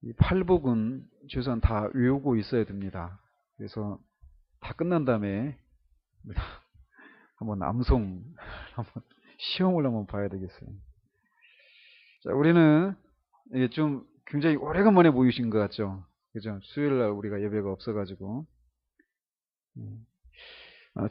이 팔복은 최소한 다 외우고 있어야 됩니다. 그래서 다 끝난 다음에 한번 암송, 한번 시험을 한번 봐야 되겠어요. 자, 우리는 이게 좀 굉장히 오래간만에 모이신 것 같죠? 그죠? 수요일 날 우리가 예배가 없어가지고.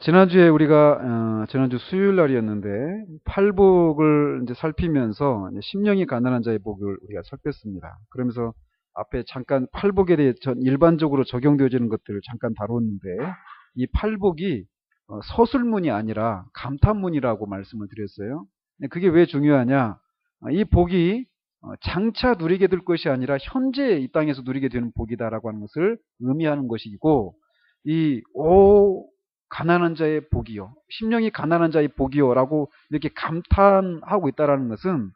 지난주에 우리가, 지난주 수요일 날이었는데, 팔복을 이제 살피면서, 이제 심령이 가난한 자의 복을 우리가 살폈습니다. 그러면서 앞에 잠깐 팔복에 대해 일반적으로 적용되어지는 것들을 잠깐 다뤘는데, 이 팔복이 서술문이 아니라 감탄문이라고 말씀을 드렸어요. 그게 왜 중요하냐? 이 복이 장차 누리게 될 것이 아니라 현재 이 땅에서 누리게 되는 복이다라고 하는 것을 의미하는 것이고, 가난한 자의 복이요, 심령이 가난한 자의 복이요라고 이렇게 감탄하고 있다라는 것은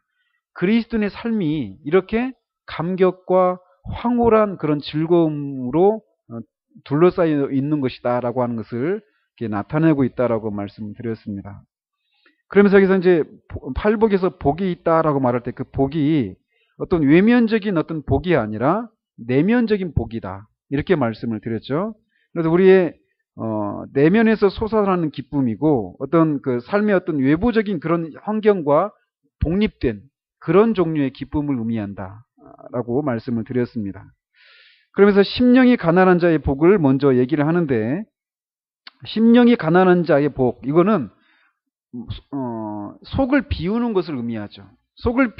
그리스도인의 삶이 이렇게 감격과 황홀한 그런 즐거움으로 둘러싸여 있는 것이다라고 하는 것을 이렇게 나타내고 있다라고 말씀드렸습니다. 그러면서 여기서 이제 팔복에서 복이 있다라고 말할 때 그 복이 어떤 외면적인 어떤 복이 아니라 내면적인 복이다, 이렇게 말씀을 드렸죠. 그래서 우리의 내면에서 솟아나는 기쁨이고 어떤 그 삶의 어떤 외부적인 그런 환경과 독립된 그런 종류의 기쁨을 의미한다라고 말씀을 드렸습니다. 그러면서 심령이 가난한 자의 복을 먼저 얘기를 하는데, 심령이 가난한 자의 복, 이거는 속을 비우는 것을 의미하죠. 속을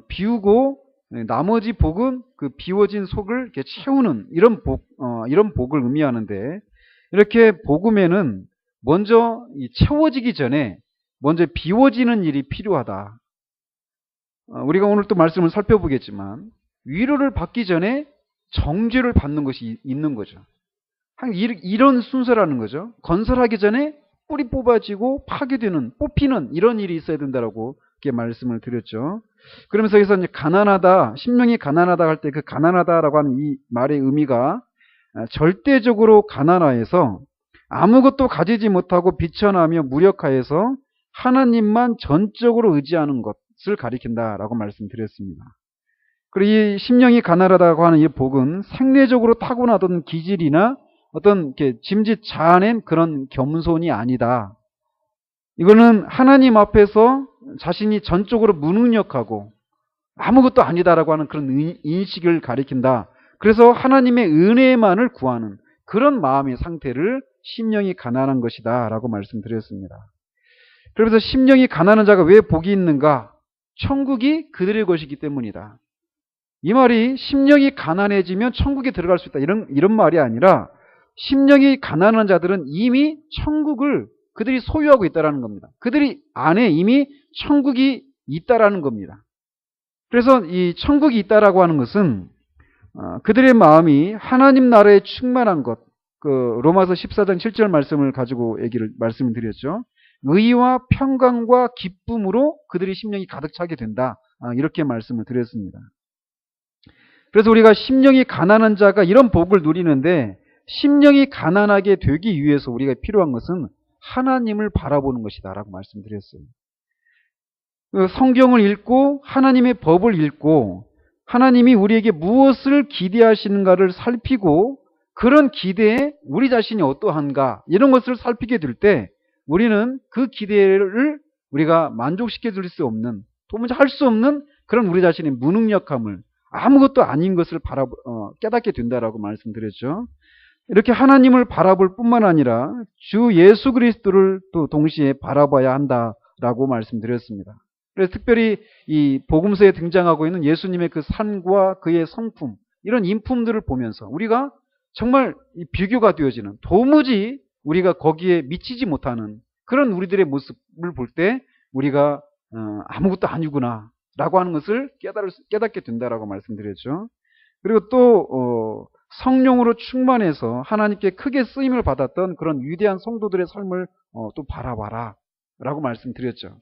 비우고 나머지 복은 그 비워진 속을 이렇게 채우는 이런 복을 의미하는데, 이렇게 복음에는 먼저 채워지기 전에 먼저 비워지는 일이 필요하다. 우리가 오늘 또 말씀을 살펴보겠지만 위로를 받기 전에 정죄를 받는 것이 있는 거죠. 이런 순서라는 거죠. 건설하기 전에 뿌리 뽑아지고 파괴되는, 뽑히는 이런 일이 있어야 된다라고 이렇게 말씀을 드렸죠. 그러면서 여기서 이제 가난하다, 심령이 가난하다 할 때 그 가난하다라고 하는 이 말의 의미가 절대적으로 가난하여서 아무것도 가지지 못하고 비천하며 무력하여서 하나님만 전적으로 의지하는 것을 가리킨다라고 말씀드렸습니다. 그리고 이 심령이 가난하다고 하는 이 복은 생리적으로 타고나던 기질이나 어떤 이렇게 짐짓 자아낸 그런 겸손이 아니다. 이거는 하나님 앞에서 자신이 전적으로 무능력하고 아무것도 아니다라고 하는 그런 인식을 가리킨다. 그래서 하나님의 은혜만을 구하는 그런 마음의 상태를 심령이 가난한 것이다 라고 말씀드렸습니다. 그러면서 심령이 가난한 자가 왜 복이 있는가? 천국이 그들의 것이기 때문이다. 이 말이 심령이 가난해지면 천국에 들어갈 수 있다, 이런 말이 아니라 심령이 가난한 자들은 이미 천국을 그들이 소유하고 있다는 겁니다. 그들이 안에 이미 천국이 있다라는 겁니다. 그래서 이 천국이 있다라고 하는 것은 그들의 마음이 하나님 나라에 충만한 것, 그 로마서 14장 7절 말씀을 가지고 말씀을 드렸죠. 의와 평강과 기쁨으로 그들의 심령이 가득 차게 된다, 이렇게 말씀을 드렸습니다. 그래서 우리가 심령이 가난한 자가 이런 복을 누리는데, 심령이 가난하게 되기 위해서 우리가 필요한 것은 하나님을 바라보는 것이다 라고 말씀드렸어요. 성경을 읽고 하나님의 법을 읽고 하나님이 우리에게 무엇을 기대하시는가를 살피고 그런 기대에 우리 자신이 어떠한가, 이런 것을 살피게 될 때 우리는 그 기대를 우리가 만족시켜 줄 수 없는, 도무지 할 수 없는 그런 우리 자신의 무능력함을, 아무것도 아닌 것을 깨닫게 된다라고 말씀드렸죠. 이렇게 하나님을 바라볼 뿐만 아니라 주 예수 그리스도를 또 동시에 바라봐야 한다라고 말씀드렸습니다. 그래서 특별히 이 복음서에 등장하고 있는 예수님의 그 삶과 그의 성품, 이런 인품들을 보면서 우리가 정말 비교가 되어지는, 도무지 우리가 거기에 미치지 못하는 그런 우리들의 모습을 볼 때 우리가 아무것도 아니구나 라고 하는 것을 깨닫게 된다라고 말씀드렸죠. 그리고 또 성령으로 충만해서 하나님께 크게 쓰임을 받았던 그런 위대한 성도들의 삶을 또 바라봐라 라고 말씀드렸죠.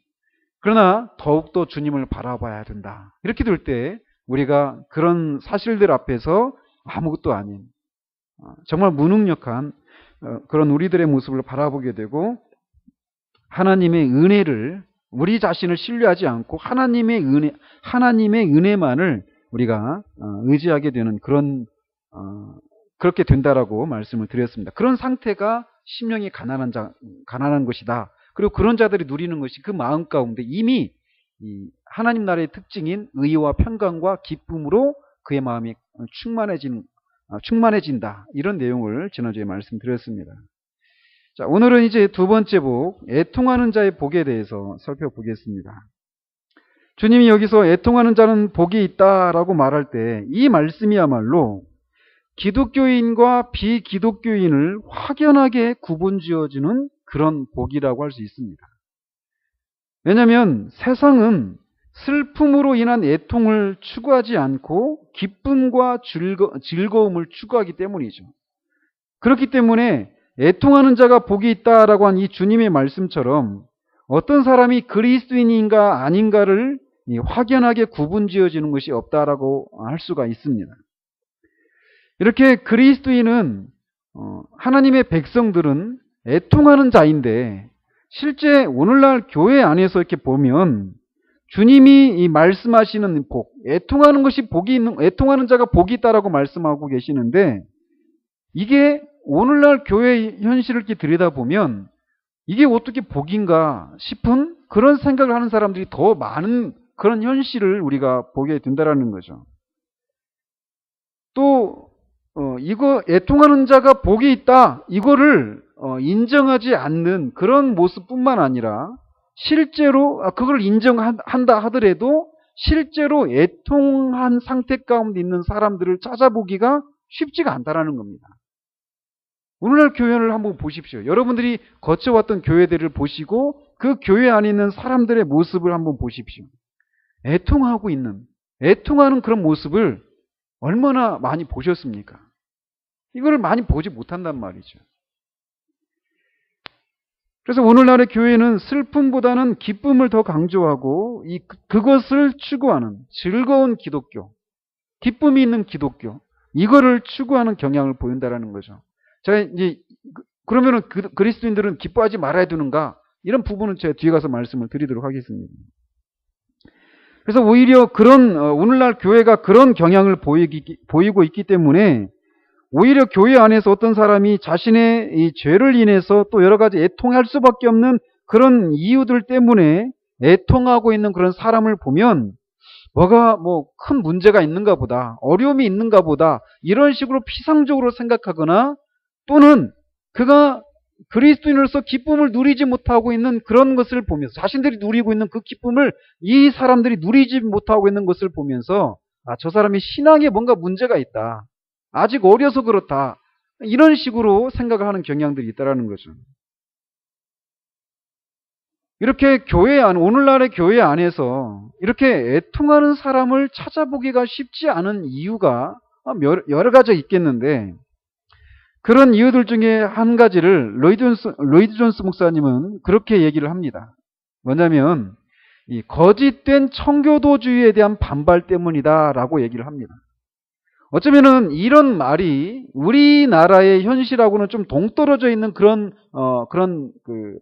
그러나 더욱더 주님을 바라봐야 된다. 이렇게 될 때 우리가 그런 사실들 앞에서 아무것도 아닌, 정말 무능력한 그런 우리들의 모습을 바라보게 되고, 하나님의 은혜를, 우리 자신을 신뢰하지 않고 하나님의 은혜만을 우리가 의지하게 되는 그렇게 된다라고 말씀을 드렸습니다. 그런 상태가 심령이 가난한 것이다. 그리고 그런 자들이 누리는 것이 그 마음 가운데 이미 이 하나님 나라의 특징인 의와 평강과 기쁨으로 그의 마음이 충만해진다. 이런 내용을 지난주에 말씀드렸습니다. 자, 오늘은 이제 두 번째 복, 애통하는 자의 복에 대해서 살펴보겠습니다. 주님이 여기서 애통하는 자는 복이 있다라고 말할 때 이 말씀이야말로 기독교인과 비기독교인을 확연하게 구분지어주는 그런 복이라고 할 수 있습니다. 왜냐하면 세상은 슬픔으로 인한 애통을 추구하지 않고 기쁨과 즐거움을 추구하기 때문이죠. 그렇기 때문에 애통하는 자가 복이 있다라고 한 이 주님의 말씀처럼 어떤 사람이 그리스도인인가 아닌가를 확연하게 구분지어지는 것이 없다라고 할 수가 있습니다. 이렇게 그리스도인은 하나님의 백성들은 애통하는 자인데 실제 오늘날 교회 안에서 이렇게 보면 주님이 이 말씀하시는 복, 애통하는 자가 복이 있다라고 말씀하고 계시는데 이게 오늘날 교회 현실을 이렇게 들여다보면 이게 어떻게 복인가 싶은 그런 생각을 하는 사람들이 더 많은 그런 현실을 우리가 보게 된다라는 거죠. 또 이거 애통하는 자가 복이 있다 이거를 인정하지 않는 그런 모습뿐만 아니라 실제로 그걸 인정한다 하더라도 실제로 애통한 상태 가운데 있는 사람들을 찾아보기가 쉽지가 않다라는 겁니다. 오늘날 교회를 한번 보십시오. 여러분들이 거쳐왔던 교회들을 보시고 그 교회 안에 있는 사람들의 모습을 한번 보십시오. 애통하는 그런 모습을 얼마나 많이 보셨습니까? 이거를 많이 보지 못한단 말이죠. 그래서 오늘날의 교회는 슬픔보다는 기쁨을 더 강조하고 그것을 추구하는 즐거운 기독교, 기쁨이 있는 기독교, 이거를 추구하는 경향을 보인다라는 거죠. 자, 이제 그러면은 그리스도인들은 기뻐하지 말아야 되는가? 이런 부분은 제가 뒤에 가서 말씀을 드리도록 하겠습니다. 그래서 오히려 오늘날 교회가 그런 경향을 보이고 있기 때문에 오히려 교회 안에서 어떤 사람이 자신의 이 죄를 인해서 또 여러 가지 애통할 수밖에 없는 그런 이유들 때문에 애통하고 있는 그런 사람을 보면 뭐가 큰 문제가 있는가 보다, 어려움이 있는가 보다 이런 식으로 피상적으로 생각하거나 또는 그가 그리스도인으로서 기쁨을 누리지 못하고 있는 그런 것을 보면서 자신들이 누리고 있는 그 기쁨을 이 사람들이 누리지 못하고 있는 것을 보면서 저 사람이 신앙에 뭔가 문제가 있다. 아직 어려서 그렇다. 이런 식으로 생각을 하는 경향들이 있다는 거죠. 이렇게 오늘날의 교회 안에서 이렇게 애통하는 사람을 찾아보기가 쉽지 않은 이유가 여러 가지 있겠는데 그런 이유들 중에 한 가지를 로이드 존스 목사님은 그렇게 얘기를 합니다. 뭐냐면 이 거짓된 청교도주의에 대한 반발 때문이다라고 얘기를 합니다. 어쩌면은 이런 말이 우리나라의 현실하고는 좀 동떨어져 있는 그런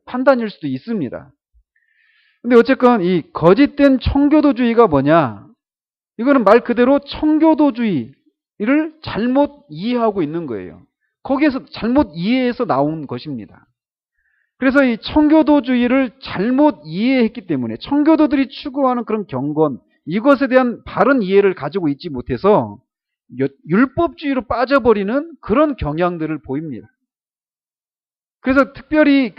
판단일 수도 있습니다. 근데 어쨌건 이 거짓된 청교도주의가 뭐냐? 이거는 말 그대로 청교도주의를 잘못 이해하고 있는 거예요. 거기에서 잘못 이해해서 나온 것입니다. 그래서 이 청교도주의를 잘못 이해했기 때문에 청교도들이 추구하는 그런 경건, 이것에 대한 바른 이해를 가지고 있지 못해서 율법주의로 빠져버리는 그런 경향들을 보입니다. 그래서 특별히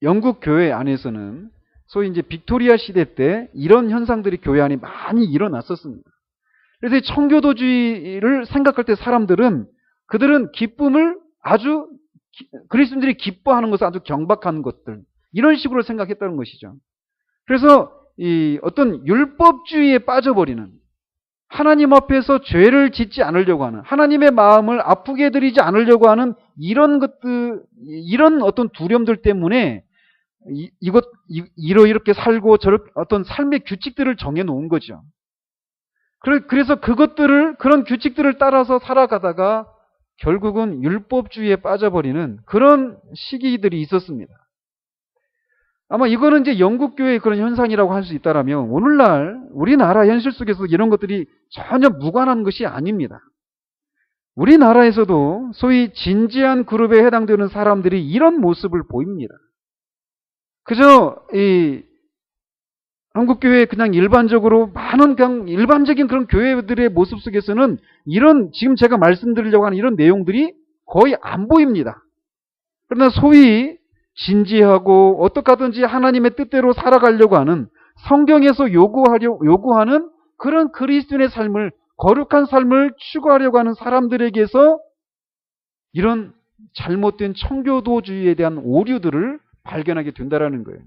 영국 교회 안에서는 소위 이제 빅토리아 시대 때 이런 현상들이 교회 안에 많이 일어났었습니다. 그래서 이 청교도주의를 생각할 때 그들은 기쁨을 그리스도인들이 기뻐하는 것은 아주 경박한 것들, 이런 식으로 생각했다는 것이죠. 그래서 이 어떤 율법주의에 빠져버리는, 하나님 앞에서 죄를 짓지 않으려고 하는, 하나님의 마음을 아프게 해드리지 않으려고 하는 이런 어떤 두려움들 때문에 이렇게 살고 어떤 삶의 규칙들을 정해놓은 거죠. 그래서 그런 규칙들을 따라서 살아가다가 결국은 율법주의에 빠져버리는 그런 시기들이 있었습니다. 아마 이거는 이제 영국 교회의 그런 현상이라고 할 수 있다라면 오늘날 우리나라 현실 속에서 이런 것들이 전혀 무관한 것이 아닙니다. 우리나라에서도 소위 진지한 그룹에 해당되는 사람들이 이런 모습을 보입니다. 그저 이 한국교회 그냥 일반적으로 많은 그냥 일반적인 그런 교회들의 모습 속에서는 이런 지금 제가 말씀드리려고 하는 이런 내용들이 거의 안 보입니다. 그러나 소위 진지하고 어떻게든지 하나님의 뜻대로 살아가려고 하는 성경에서 요구하는 그런 그리스도인의 삶을 거룩한 삶을 추구하려고 하는 사람들에게서 이런 잘못된 청교도주의에 대한 오류들을 발견하게 된다라는 거예요.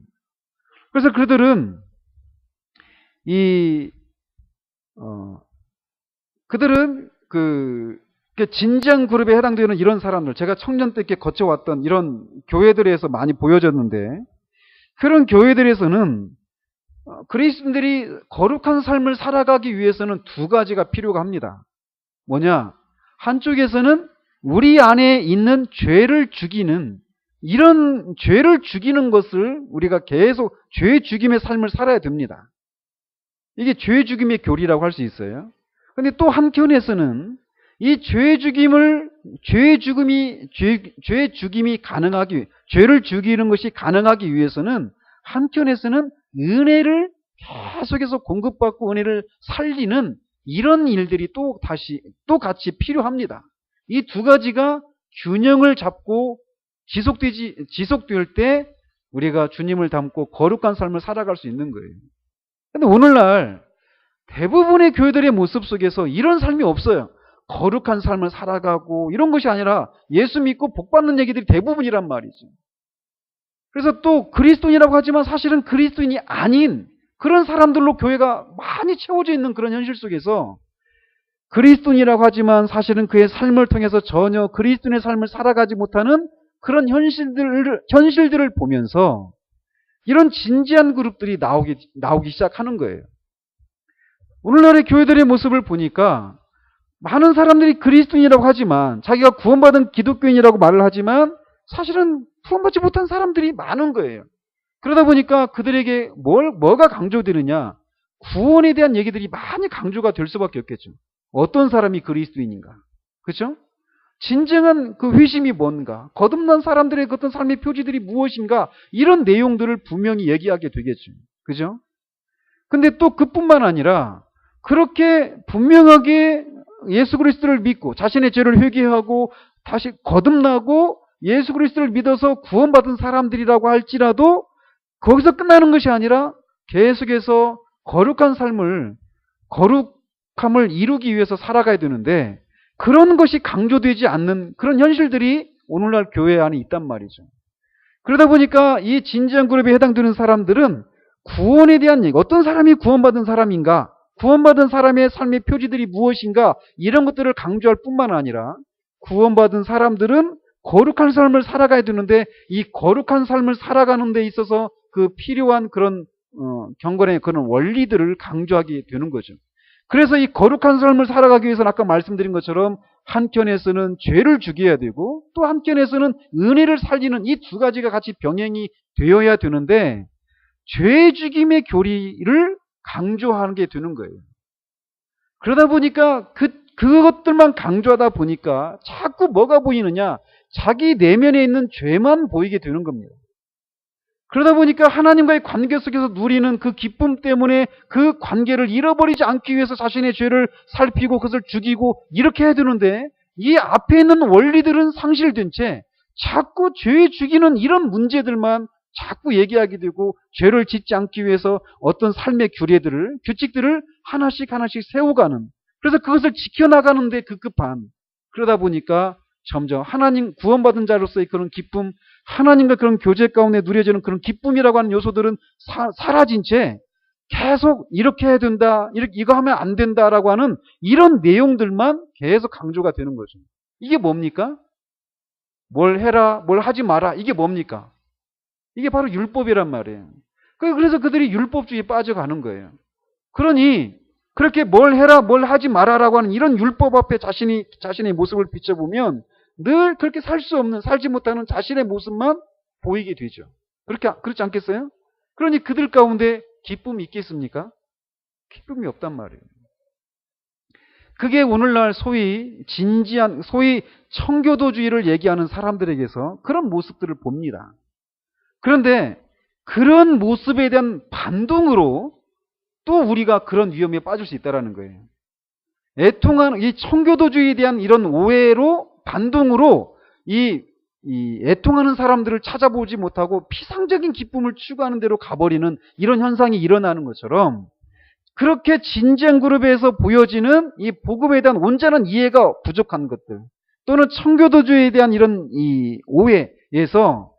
그래서 그들은 그들은 진지한 그룹에 해당되는 이런 사람들, 제가 청년 때 이렇게 거쳐왔던 이런 교회들에서 많이 보여졌는데, 그런 교회들에서는 그리스도인들이 거룩한 삶을 살아가기 위해서는 두 가지가 필요가 합니다. 뭐냐? 한쪽에서는 우리 안에 있는 죄를 죽이는, 이런 죄를 죽이는 것을 우리가 계속 죄 죽임의 삶을 살아야 됩니다. 이게 죄 죽임의 교리라고 할 수 있어요. 근데 또 한켠에서는 이 죄 죽임이 가능하기, 죄를 죽이는 것이 가능하기 위해서는 한켠에서는 은혜를 계속해서 공급받고 은혜를 살리는 이런 일들이 또 같이 필요합니다. 이 두 가지가 균형을 잡고 지속될 때 우리가 주님을 닮고 거룩한 삶을 살아갈 수 있는 거예요. 근데 오늘날 대부분의 교회들의 모습 속에서 이런 삶이 없어요. 거룩한 삶을 살아가고 이런 것이 아니라 예수 믿고 복 받는 얘기들이 대부분이란 말이죠. 그래서 또 그리스도인이라고 하지만 사실은 그리스도인이 아닌 그런 사람들로 교회가 많이 채워져 있는 그런 현실 속에서 그리스도인이라고 하지만 사실은 그의 삶을 통해서 전혀 그리스도인의 삶을 살아가지 못하는 그런 현실들을 보면서 이런 진지한 그룹들이 나오기 시작하는 거예요. 오늘날의 교회들의 모습을 보니까 많은 사람들이 그리스도인이라고 하지만 자기가 구원받은 기독교인이라고 말을 하지만 사실은 구원받지 못한 사람들이 많은 거예요. 그러다 보니까 그들에게 뭐가 강조되느냐? 구원에 대한 얘기들이 많이 강조가 될 수밖에 없겠죠. 어떤 사람이 그리스도인인가? 그렇죠? 진정한 그 회심이 뭔가? 거듭난 사람들의 어떤 삶의 표지들이 무엇인가? 이런 내용들을 분명히 얘기하게 되겠죠. 그죠? 근데 또 그뿐만 아니라 그렇게 분명하게 예수 그리스도를 믿고 자신의 죄를 회개하고 다시 거듭나고 예수 그리스도를 믿어서 구원받은 사람들이라고 할지라도 거기서 끝나는 것이 아니라 계속해서 거룩함을 이루기 위해서 살아가야 되는데 그런 것이 강조되지 않는 그런 현실들이 오늘날 교회 안에 있단 말이죠. 그러다 보니까 이 진지한 그룹에 해당되는 사람들은 구원에 대한 얘기, 어떤 사람이 구원받은 사람인가, 구원받은 사람의 삶의 표지들이 무엇인가 이런 것들을 강조할 뿐만 아니라 구원받은 사람들은 거룩한 삶을 살아가야 되는데 이 거룩한 삶을 살아가는 데 있어서 그 필요한 그런 경건의 그런 원리들을 강조하게 되는 거죠. 그래서 이 거룩한 삶을 살아가기 위해서는 아까 말씀드린 것처럼 한켠에서는 죄를 죽여야 되고 또 한켠에서는 은혜를 살리는 이 두 가지가 같이 병행이 되어야 되는데 죄 죽임의 교리를 강조하게 되는 거예요. 그러다 보니까 그것들만 강조하다 보니까 자꾸 뭐가 보이느냐? 자기 내면에 있는 죄만 보이게 되는 겁니다. 그러다 보니까 하나님과의 관계 속에서 누리는 그 기쁨 때문에 그 관계를 잃어버리지 않기 위해서 자신의 죄를 살피고 그것을 죽이고 이렇게 해야 되는데 이 앞에 있는 원리들은 상실된 채 자꾸 죄 죽이는 이런 문제들만 자꾸 얘기하게 되고 죄를 짓지 않기 위해서 어떤 삶의 규칙들을 하나씩 세워가는, 그래서 그것을 지켜나가는데 급급한, 그러다 보니까 점점 하나님 구원받은 자로서의 그런 기쁨, 하나님과 그런 교제 가운데 누려지는 그런 기쁨이라고 하는 요소들은 사라진 채 계속 이렇게 해야 된다, 이거 하면 안 된다라고 하는 이런 내용들만 계속 강조가 되는 거죠. 이게 뭡니까? 뭘 해라, 뭘 하지 마라. 이게 뭡니까? 이게 바로 율법이란 말이에요. 그래서 그들이 율법주의에 빠져가는 거예요. 그러니 그렇게 뭘 해라, 뭘 하지 마라라고 하는 이런 율법 앞에 자신의 모습을 비춰보면 늘 그렇게 살지 못하는 자신의 모습만 보이게 되죠. 그렇지 않겠어요? 그러니 그들 가운데 기쁨이 있겠습니까? 기쁨이 없단 말이에요. 그게 오늘날 소위 청교도주의를 얘기하는 사람들에게서 그런 모습들을 봅니다. 그런데 그런 모습에 대한 반동으로 또 우리가 그런 위험에 빠질 수 있다는 거예요. 이 청교도주의에 대한 이런 오해로 반동으로 이 애통하는 사람들을 찾아보지 못하고 피상적인 기쁨을 추구하는 대로 가버리는 이런 현상이 일어나는 것처럼, 그렇게 진지한 그룹에서 보여지는 이 복음에 대한 온전한 이해가 부족한 것들, 또는 청교도주의에 대한 이런 이 오해에서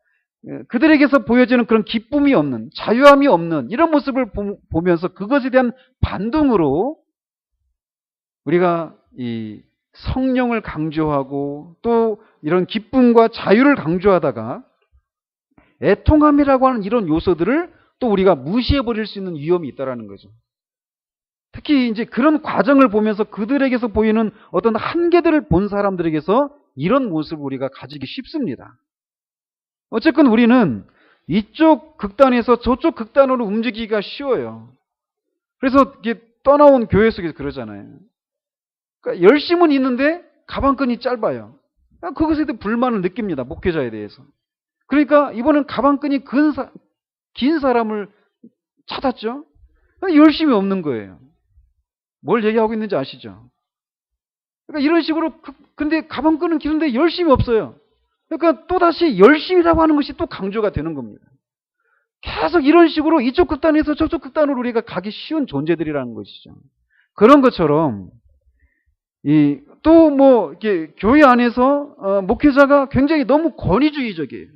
그들에게서 보여지는 그런 기쁨이 없는, 자유함이 없는 이런 모습을 보면서 그것에 대한 반동으로 우리가 이 성령을 강조하고 또 이런 기쁨과 자유를 강조하다가 애통함이라고 하는 이런 요소들을 또 우리가 무시해버릴 수 있는 위험이 있다는 거죠. 특히 이제 그런 과정을 보면서 그들에게서 보이는 어떤 한계들을 본 사람들에게서 이런 모습을 우리가 가지기 쉽습니다. 어쨌건 우리는 이쪽 극단에서 저쪽 극단으로 움직이기가 쉬워요. 그래서 이게 떠나온 교회 속에서 그러잖아요. 그러니까 열심은 있는데 가방끈이 짧아요. 그것에 대해 불만을 느낍니다. 목회자에 대해서. 그러니까 이번엔 가방끈이 긴 사람을 찾았죠. 열심이 없는 거예요. 뭘 얘기하고 있는지 아시죠? 그러니까 이런 식으로, 근데 가방끈은 기는데 열심이 없어요. 그러니까 또다시 열심이라고 하는 것이 또 강조가 되는 겁니다. 계속 이런 식으로 이쪽 극단에서 저쪽 극단으로 우리가 가기 쉬운 존재들이라는 것이죠. 그런 것처럼 또 이렇게 교회 안에서 목회자가 굉장히 너무 권위주의적이에요.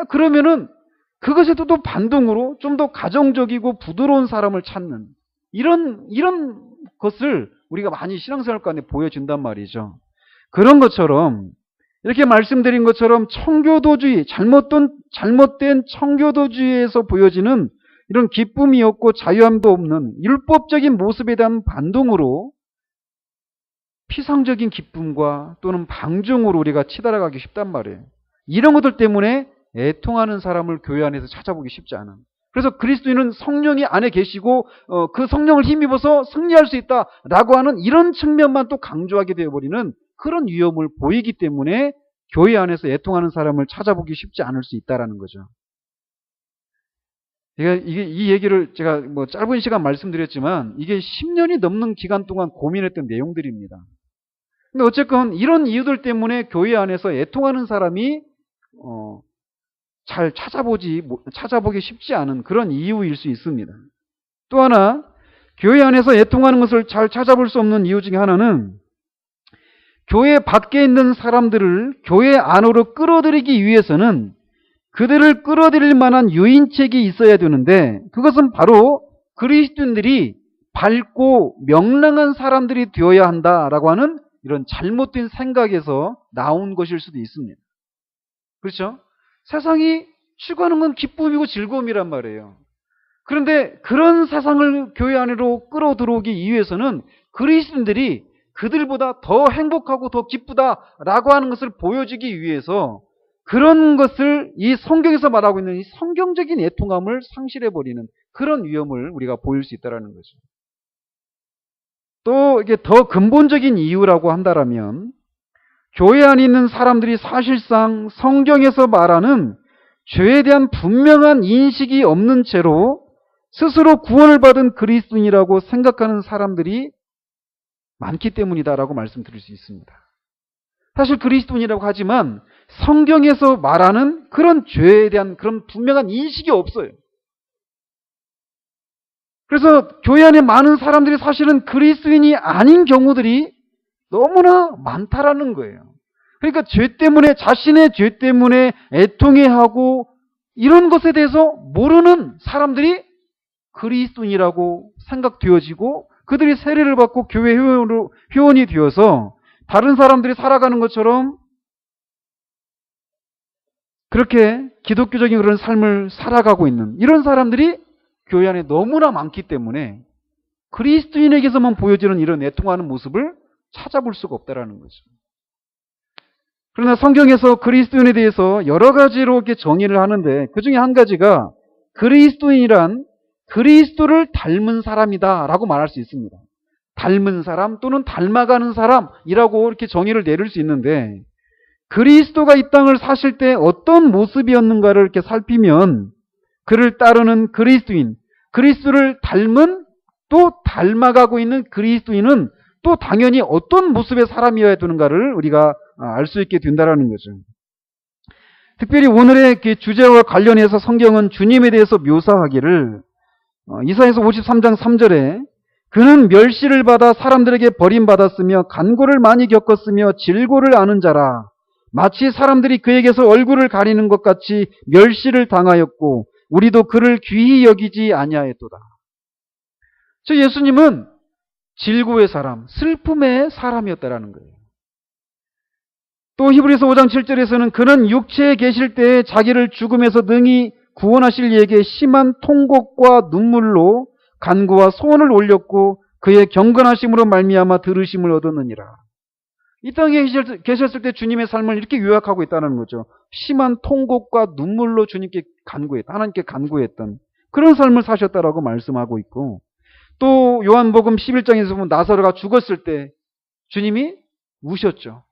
그러면은 그것에도 또 반동으로 좀 더 가정적이고 부드러운 사람을 찾는 이런 것을 우리가 많이 신앙생활 가운데 보여준단 말이죠. 그런 것처럼 이렇게 말씀드린 것처럼 청교도주의, 잘못된 청교도주의에서 보여지는 이런 기쁨이 없고 자유함도 없는 율법적인 모습에 대한 반동으로 피상적인 기쁨과 또는 방종으로 우리가 치달아가기 쉽단 말이에요. 이런 것들 때문에 애통하는 사람을 교회 안에서 찾아보기 쉽지 않은. 그래서 그리스도인은 성령이 안에 계시고 그 성령을 힘입어서 승리할 수 있다라고 하는 이런 측면만 또 강조하게 되어버리는 그런 위험을 보이기 때문에 교회 안에서 애통하는 사람을 찾아보기 쉽지 않을 수 있다는 거죠. 이 얘기를 제가 짧은 시간 말씀드렸지만 이게 10년이 넘는 기간 동안 고민했던 내용들입니다. 근데 어쨌건 이런 이유들 때문에 교회 안에서 애통하는 사람이 잘 찾아보기 쉽지 않은 그런 이유일 수 있습니다. 또 하나, 교회 안에서 애통하는 것을 잘 찾아볼 수 없는 이유 중에 하나는 교회 밖에 있는 사람들을 교회 안으로 끌어들이기 위해서는 그들을 끌어들일 만한 유인책이 있어야 되는데, 그것은 바로 그리스도인들이 밝고 명랑한 사람들이 되어야 한다라고 하는 이런 잘못된 생각에서 나온 것일 수도 있습니다. 그렇죠? 세상이 추구하는 건 기쁨이고 즐거움이란 말이에요. 그런데 그런 세상을 교회 안으로 끌어들어오기 위해서는 그리스도인들이 그들보다 더 행복하고 더 기쁘다라고 하는 것을 보여주기 위해서 그런 것을 이 성경에서 말하고 있는 이 성경적인 애통함을 상실해버리는 그런 위험을 우리가 보일 수 있다는 거죠. 또 이게 더 근본적인 이유라고 한다면 교회 안에 있는 사람들이 사실상 성경에서 말하는 죄에 대한 분명한 인식이 없는 채로 스스로 구원을 받은 그리스도인이라고 생각하는 사람들이 많기 때문이다라고 말씀드릴 수 있습니다. 사실 그리스도인이라고 하지만 성경에서 말하는 그런 죄에 대한 그런 분명한 인식이 없어요. 그래서 교회 안에 많은 사람들이 사실은 그리스도인이 아닌 경우들이 너무나 많다라는 거예요. 그러니까 자신의 죄 때문에 애통해하고 이런 것에 대해서 모르는 사람들이 그리스도인이라고 생각되어지고 그들이 세례를 받고 교회 회원이 되어서 다른 사람들이 살아가는 것처럼 그렇게 기독교적인 그런 삶을 살아가고 있는 이런 사람들이 교회 안에 너무나 많기 때문에 그리스도인에게서만 보여지는 이런 애통하는 모습을 찾아볼 수가 없다라는 거죠. 그러나 성경에서 그리스도인에 대해서 여러 가지로 이렇게 정의를 하는데 그 중에 한 가지가 그리스도인이란 그리스도를 닮은 사람이다 라고 말할 수 있습니다. 닮은 사람 또는 닮아가는 사람이라고 이렇게 정의를 내릴 수 있는데 그리스도가 이 땅을 사실 때 어떤 모습이었는가를 이렇게 살피면 그를 따르는 그리스도인, 그리스도를 닮은 또 닮아가고 있는 그리스도인은 또 당연히 어떤 모습의 사람이어야 되는가를 우리가 알 수 있게 된다는 거죠. 특별히 오늘의 그 주제와 관련해서 성경은 주님에 대해서 묘사하기를 이사야서 53장 3절에 그는 멸시를 받아 사람들에게 버림받았으며 간고를 많이 겪었으며 질고를 아는 자라 마치 사람들이 그에게서 얼굴을 가리는 것 같이 멸시를 당하였고 우리도 그를 귀히 여기지 아니하였도다. 저 예수님은 질고의 사람, 슬픔의 사람이었다라는 거예요. 또 히브리서 5장 7절에서는 그는 육체에 계실 때에 자기를 죽음에서 능히 구원하실 이에게 심한 통곡과 눈물로 간구와 소원을 올렸고 그의 경건하심으로 말미암아 들으심을 얻었느니라. 이 땅에 계셨을 때 주님의 삶을 이렇게 요약하고 있다는 거죠. 심한 통곡과 눈물로 주님께 간구했다. 하나님께 간구했던 그런 삶을 사셨다라고 말씀하고 있고 또 요한복음 11장에서 보면 나사로가 죽었을 때 주님이 우셨죠.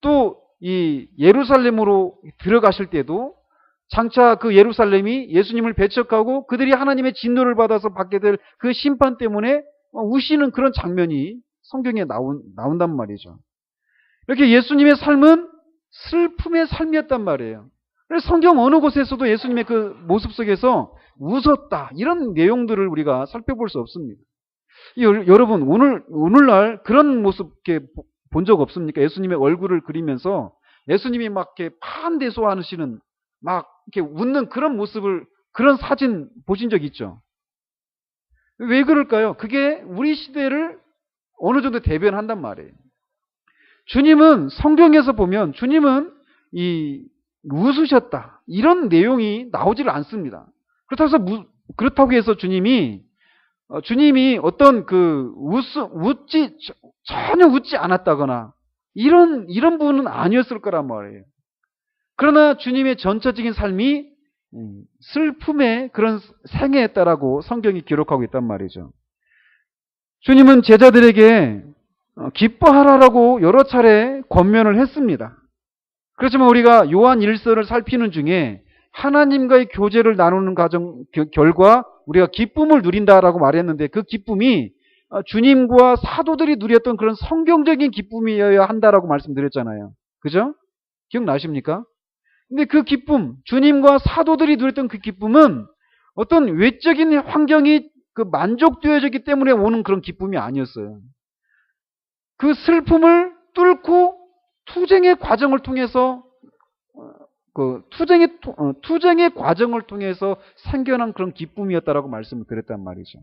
또 이 예루살렘으로 들어가실 때도 장차 그 예루살렘이 예수님을 배척하고 그들이 하나님의 진노를 받아서 받게 될 그 심판 때문에 우시는 그런 장면이 성경에 나온단 말이죠. 이렇게 예수님의 삶은 슬픔의 삶이었단 말이에요. 그래서 성경 어느 곳에서도 예수님의 그 모습 속에서 웃었다 이런 내용들을 우리가 살펴볼 수 없습니다. 여러분 오늘날 그런 모습 이렇게 본 적 없습니까? 예수님의 얼굴을 그리면서 예수님이 막 이렇게 파한대소하시는 막 이렇게 웃는 그런 모습을 그런 사진 보신 적 있죠? 왜 그럴까요? 그게 우리 시대를 어느 정도 대변한단 말이에요. 주님은 성경에서 보면 주님은 이 웃으셨다 이런 내용이 나오지를 않습니다. 그렇다고 해서 주님이 어떤 전혀 웃지 않았다거나 이런 분은 아니었을 거란 말이에요. 그러나 주님의 전체적인 삶이 슬픔의 그런 생애였다라고 성경이 기록하고 있단 말이죠. 주님은 제자들에게 기뻐하라라고 여러 차례 권면을 했습니다. 그렇지만 우리가 요한 1서를 살피는 중에 하나님과의 교제를 나누는 결과 우리가 기쁨을 누린다라고 말했는데 그 기쁨이 주님과 사도들이 누렸던 그런 성경적인 기쁨이어야 한다라고 말씀드렸잖아요. 그죠? 기억나십니까? 근데 그 기쁨, 주님과 사도들이 누렸던 그 기쁨은 어떤 외적인 환경이 만족되어졌기 때문에 오는 그런 기쁨이 아니었어요. 그 슬픔을 뚫고 투쟁의 과정을 통해서 투쟁의 과정을 통해서 생겨난 그런 기쁨이었다라고 말씀을 드렸단 말이죠.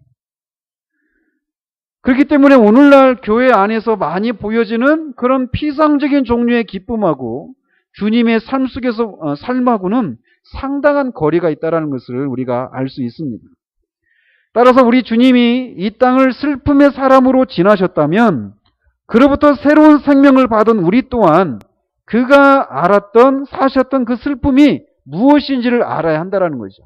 그렇기 때문에 오늘날 교회 안에서 많이 보여지는 그런 피상적인 종류의 기쁨하고 주님의 삶 속에서 삶하고는 상당한 거리가 있다는 것을 우리가 알 수 있습니다. 따라서 우리 주님이 이 땅을 슬픔의 사람으로 지나셨다면 그로부터 새로운 생명을 받은 우리 또한 그가 알았던 사셨던 그 슬픔이 무엇인지를 알아야 한다는 거죠.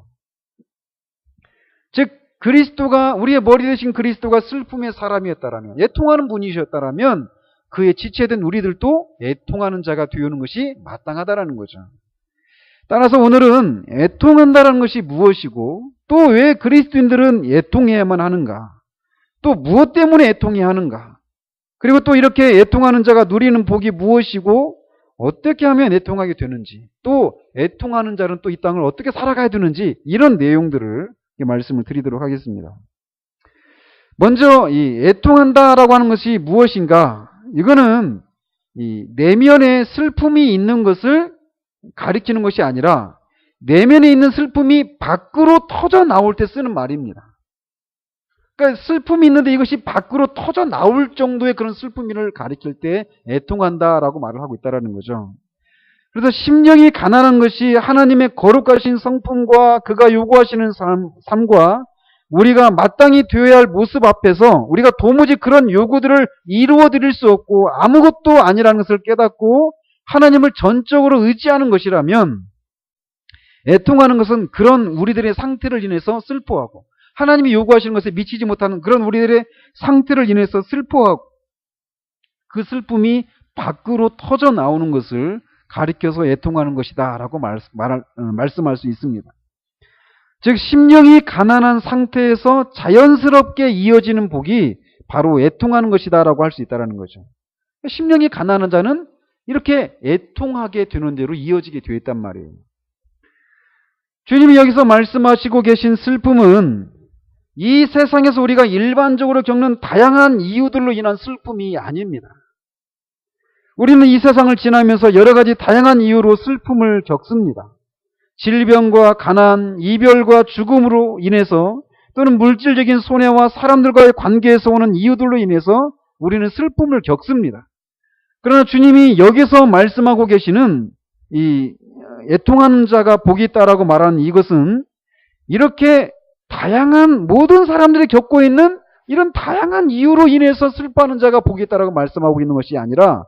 즉 그리스도가 우리의 머리 되신 그리스도가 슬픔의 사람이었다라면 애통하는 분이셨다라면 그의 지체된 우리들도 애통하는 자가 되는 것이 마땅하다라는 거죠. 따라서 오늘은 애통한다라는 것이 무엇이고 또 왜 그리스도인들은 애통해야만 하는가? 또 무엇 때문에 애통해야 하는가? 그리고 또 이렇게 애통하는 자가 누리는 복이 무엇이고 어떻게 하면 애통하게 되는지 또 애통하는 자는 또 이 땅을 어떻게 살아가야 되는지 이런 내용들을 말씀을 드리도록 하겠습니다. 먼저 이 애통한다라고 하는 것이 무엇인가? 이거는 이 내면에 슬픔이 있는 것을 가리키는 것이 아니라 내면에 있는 슬픔이 밖으로 터져 나올 때 쓰는 말입니다. 그러니까 슬픔이 있는데 이것이 밖으로 터져 나올 정도의 그런 슬픔을 가리킬 때 애통한다라고 말을 하고 있다는 거죠. 그래서 심령이 가난한 것이 하나님의 거룩하신 성품과 그가 요구하시는 삶과 우리가 마땅히 되어야 할 모습 앞에서 우리가 도무지 그런 요구들을 이루어 드릴 수 없고 아무것도 아니라는 것을 깨닫고 하나님을 전적으로 의지하는 것이라면 애통하는 것은 그런 우리들의 상태를 인해서 슬퍼하고 하나님이 요구하시는 것에 미치지 못하는 그런 우리들의 상태를 인해서 슬퍼하고 그 슬픔이 밖으로 터져 나오는 것을 가리켜서 애통하는 것이다 라고 말씀할 수 있습니다. 즉 심령이 가난한 상태에서 자연스럽게 이어지는 복이 바로 애통하는 것이다 라고 할 수 있다는 거죠. 심령이 가난한 자는 이렇게 애통하게 되는 대로 이어지게 되어 있단 말이에요. 주님이 여기서 말씀하시고 계신 슬픔은 이 세상에서 우리가 일반적으로 겪는 다양한 이유들로 인한 슬픔이 아닙니다. 우리는 이 세상을 지나면서 여러 가지 다양한 이유로 슬픔을 겪습니다. 질병과 가난, 이별과 죽음으로 인해서 또는 물질적인 손해와 사람들과의 관계에서 오는 이유들로 인해서 우리는 슬픔을 겪습니다. 그러나 주님이 여기서 말씀하고 계시는 이 애통하는 자가 복이 있다라고 말하는 이것은 이렇게 다양한 모든 사람들이 겪고 있는 이런 다양한 이유로 인해서 슬퍼하는 자가 복이 있다라고 말씀하고 있는 것이 아니라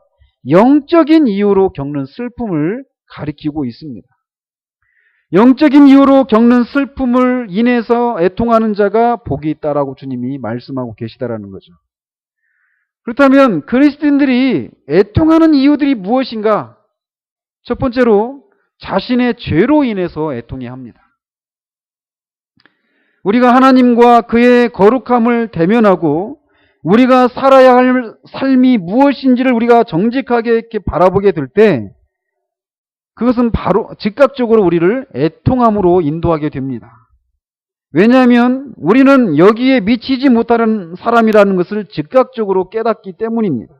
영적인 이유로 겪는 슬픔을 가리키고 있습니다. 영적인 이유로 겪는 슬픔을 인해서 애통하는 자가 복이 있다라고 주님이 말씀하고 계시다라는 거죠. 그렇다면 그리스도인들이 애통하는 이유들이 무엇인가? 첫 번째로 자신의 죄로 인해서 애통해야 합니다. 우리가 하나님과 그의 거룩함을 대면하고 우리가 살아야 할 삶이 무엇인지를 우리가 정직하게 이렇게 바라보게 될 때 그것은 바로 즉각적으로 우리를 애통함으로 인도하게 됩니다. 왜냐하면 우리는 여기에 미치지 못하는 사람이라는 것을 즉각적으로 깨닫기 때문입니다.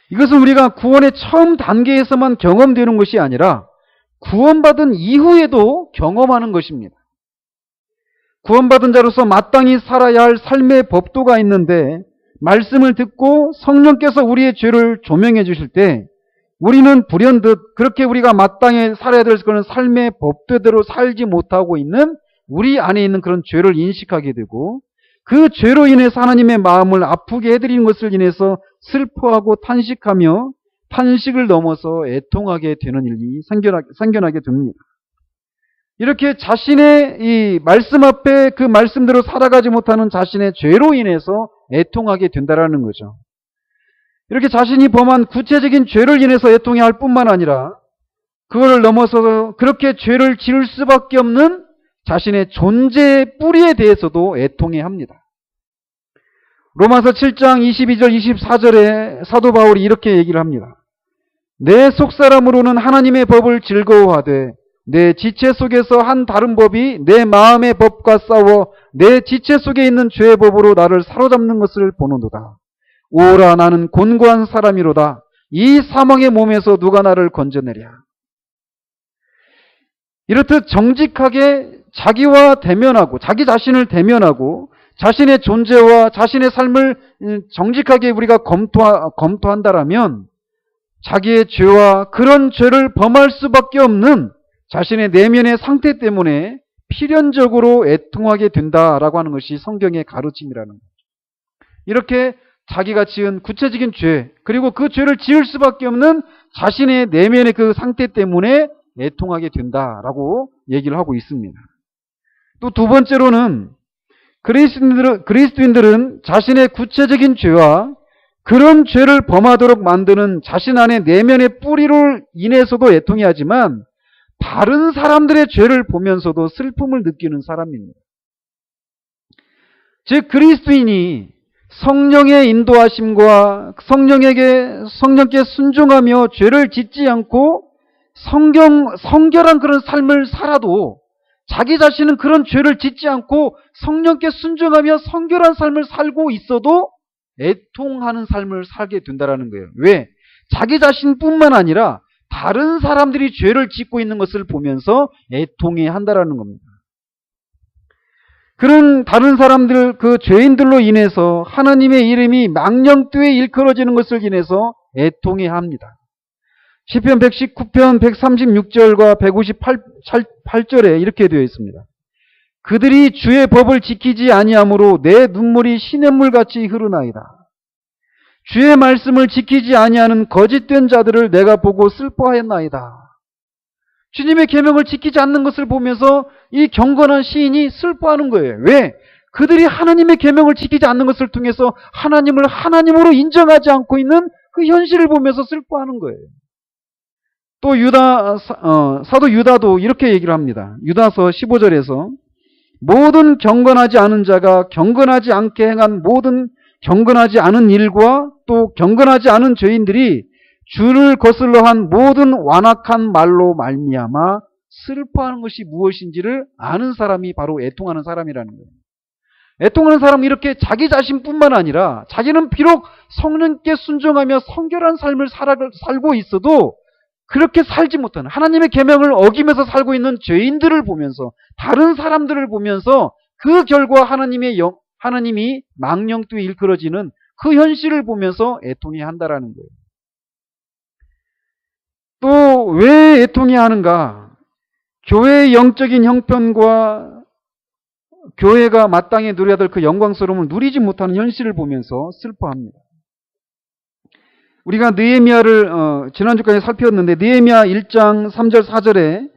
이것은 우리가 구원의 처음 단계에서만 경험되는 것이 아니라 구원받은 이후에도 경험하는 것입니다. 구원받은 자로서 마땅히 살아야 할 삶의 법도가 있는데 말씀을 듣고 성령께서 우리의 죄를 조명해 주실 때 우리는 불현듯 그렇게 우리가 마땅히 살아야 될 그런 삶의 법도대로 살지 못하고 있는 우리 안에 있는 그런 죄를 인식하게 되고 그 죄로 인해서 하나님의 마음을 아프게 해드리는 것을 인해서 슬퍼하고 탄식하며 탄식을 넘어서 애통하게 되는 일이 생겨나게 됩니다. 이렇게 자신의 이 말씀 앞에 그 말씀대로 살아가지 못하는 자신의 죄로 인해서 애통하게 된다는 거죠. 이렇게 자신이 범한 구체적인 죄를 인해서 애통해야 할 뿐만 아니라 그거를 넘어서 그렇게 죄를 지을 수밖에 없는 자신의 존재의 뿌리에 대해서도 애통해야 합니다. 로마서 7장 22절 24절에 사도 바울이 이렇게 얘기를 합니다. 내 속사람으로는 하나님의 법을 즐거워하되 내 지체 속에서 한 다른 법이 내 마음의 법과 싸워 내 지체 속에 있는 죄의 법으로 나를 사로잡는 것을 보노도다. 오라 나는 곤고한 사람이로다. 이 사망의 몸에서 누가 나를 건져내랴. 이렇듯 정직하게 자기와 대면하고 자기 자신을 대면하고 자신의 존재와 자신의 삶을 정직하게 우리가 검토한다라면 자기의 죄와 그런 죄를 범할 수밖에 없는 자신의 내면의 상태 때문에 필연적으로 애통하게 된다라고 하는 것이 성경의 가르침이라는 거죠. 이렇게 자기가 지은 구체적인 죄 그리고 그 죄를 지을 수밖에 없는 자신의 내면의 그 상태 때문에 애통하게 된다라고 얘기를 하고 있습니다. 또 두 번째로는 그리스도인들은 자신의 구체적인 죄와 그런 죄를 범하도록 만드는 자신 안의 내면의 뿌리로 인해서도 애통해야 하지만 다른 사람들의 죄를 보면서도 슬픔을 느끼는 사람입니다. 즉 그리스도인이 성령의 인도하심과 성령께 순종하며 죄를 짓지 않고 성결한 그런 삶을 살아도 자기 자신은 그런 죄를 짓지 않고 성령께 순종하며 성결한 삶을 살고 있어도 애통하는 삶을 살게 된다는 거예요. 왜? 자기 자신뿐만 아니라 다른 사람들이 죄를 짓고 있는 것을 보면서 애통해야 한다는 겁니다. 그런 다른 사람들, 그 죄인들로 인해서 하나님의 이름이 망령되이 일컬어지는 것을 인해서 애통해야 합니다. 시편 119편 136절과 158절에 이렇게 되어 있습니다. 그들이 주의 법을 지키지 아니하므로 내 눈물이 시냇물같이 흐르나이다. 주의 말씀을 지키지 아니하는 거짓된 자들을 내가 보고 슬퍼하였나이다. 주님의 계명을 지키지 않는 것을 보면서 이 경건한 시인이 슬퍼하는 거예요. 왜? 그들이 하나님의 계명을 지키지 않는 것을 통해서 하나님을 하나님으로 인정하지 않고 있는 그 현실을 보면서 슬퍼하는 거예요. 또 사도 유다도 이렇게 얘기를 합니다. 유다서 15절에서 모든 경건하지 않은 자가 경건하지 않게 행한 모든 경건하지 않은 일과 또 경건하지 않은 죄인들이 주를 거슬러 한 모든 완악한 말로 말미암아 슬퍼하는 것이 무엇인지를 아는 사람이 바로 애통하는 사람이라는 거예요. 애통하는 사람은 이렇게 자기 자신뿐만 아니라 자기는 비록 성령께 순종하며 성결한 삶을 살고 있어도 그렇게 살지 못하는 하나님의 계명을 어기면서 살고 있는 죄인들을 보면서 다른 사람들을 보면서 그 결과 하나님이 망령되이 일컬어지는 그 현실을 보면서 애통해 한다라는 거예요. 또 왜 애통해 하는가? 교회의 영적인 형편과 교회가 마땅히 누려야 될 그 영광스러움을 누리지 못하는 현실을 보면서 슬퍼합니다. 우리가 느헤미야를 지난주까지 살폈는데 느헤미야 1장 3절 4절에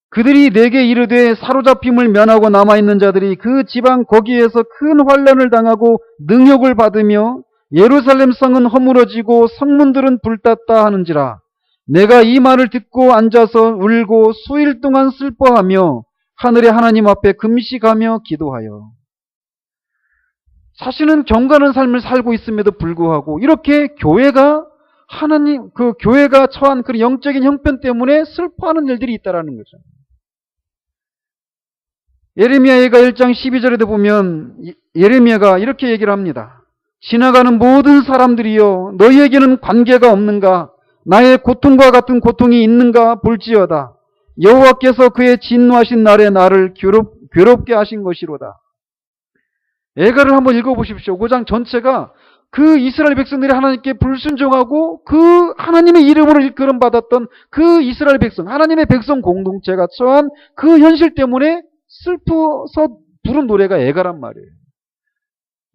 그들이 내게 이르되 사로잡힘을 면하고 남아있는 자들이 그 지방 거기에서 큰 환난을 당하고 능욕을 받으며 예루살렘 성은 허물어지고 성문들은 불탔다 하는지라. 내가 이 말을 듣고 앉아서 울고 수일 동안 슬퍼하며 하늘의 하나님 앞에 금식하며 기도하여. 자신은 경건한 삶을 살고 있음에도 불구하고 이렇게 교회가 교회가 처한 그 영적인 형편 때문에 슬퍼하는 일들이 있다라는 거죠. 예레미야가 1장 12절에도 보면 예레미야가 이렇게 얘기를 합니다. 지나가는 모든 사람들이여 너희에게는 관계가 없는가? 나의 고통과 같은 고통이 있는가 볼지어다. 여호와께서 그의 진노하신 날에 나를 괴롭게 하신 것이로다. 예가를 한번 읽어보십시오. 5장 전체가 그 이스라엘 백성들이 하나님께 불순종하고 그 하나님의 이름으로 일컬음 받았던 그 이스라엘 백성, 하나님의 백성 공동체가 처한 그 현실 때문에 슬퍼서 부른 노래가 예가란 말이에요.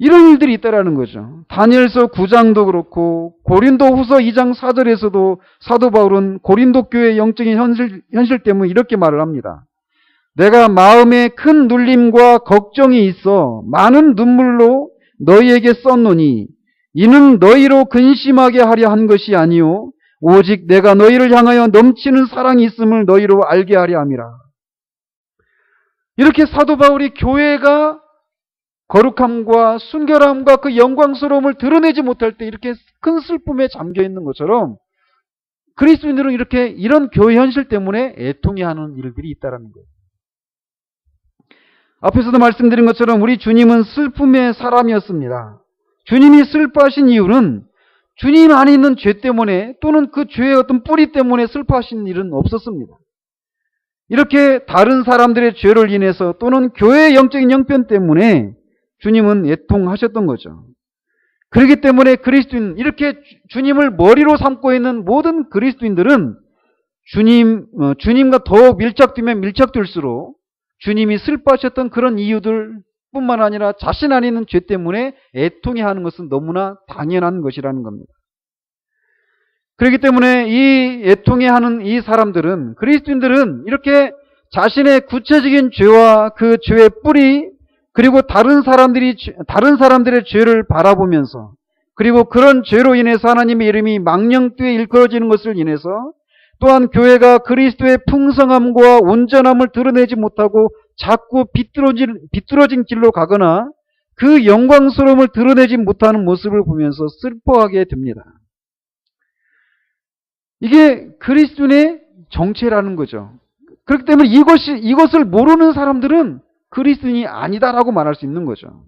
이런 일들이 있다라는 거죠. 다니엘서 9장도 그렇고 고린도후서 2장 4절에서도 사도 바울은 고린도 교회의 영적인 현실 때문에 이렇게 말을 합니다. 내가 마음에 큰 눌림과 걱정이 있어 많은 눈물로 너희에게 썼노니 이는 너희로 근심하게 하려 한 것이 아니요 오직 내가 너희를 향하여 넘치는 사랑이 있음을 너희로 알게 하려 함이라. 이렇게 사도 바울이 교회가 거룩함과 순결함과 그 영광스러움을 드러내지 못할 때 이렇게 큰 슬픔에 잠겨 있는 것처럼 그리스도인들은 이렇게 이런 교회 현실 때문에 애통해 하는 일들이 있다는 거예요. 앞에서도 말씀드린 것처럼 우리 주님은 슬픔의 사람이었습니다. 주님이 슬퍼하신 이유는 주님 안에 있는 죄 때문에 또는 그 죄의 어떤 뿌리 때문에 슬퍼하신 일은 없었습니다. 이렇게 다른 사람들의 죄를 인해서 또는 교회의 영적인 형편 때문에 주님은 애통하셨던 거죠. 그렇기 때문에 이렇게 주님을 머리로 삼고 있는 모든 그리스도인들은 주님과 더 밀착되면 밀착될수록 주님이 슬퍼하셨던 그런 이유들 뿐만 아니라 자신 안에 있는 죄 때문에 애통해 하는 것은 너무나 당연한 것이라는 겁니다. 그렇기 때문에 이 애통해 하는 이 사람들은, 그리스도인들은 이렇게 자신의 구체적인 죄와 그 죄의 뿌리, 그리고 다른 사람들의 죄를 바라보면서, 그리고 그런 죄로 인해서 하나님의 이름이 망령되이 일컬어지는 것을 인해서 또한 교회가 그리스도의 풍성함과 온전함을 드러내지 못하고 자꾸 비뚤어진 길로 가거나 그 영광스러움을 드러내지 못하는 모습을 보면서 슬퍼하게 됩니다. 이게 그리스도인의 정체라는 거죠. 그렇기 때문에 이것을 모르는 사람들은 그리스도인이 아니다라고 말할 수 있는 거죠.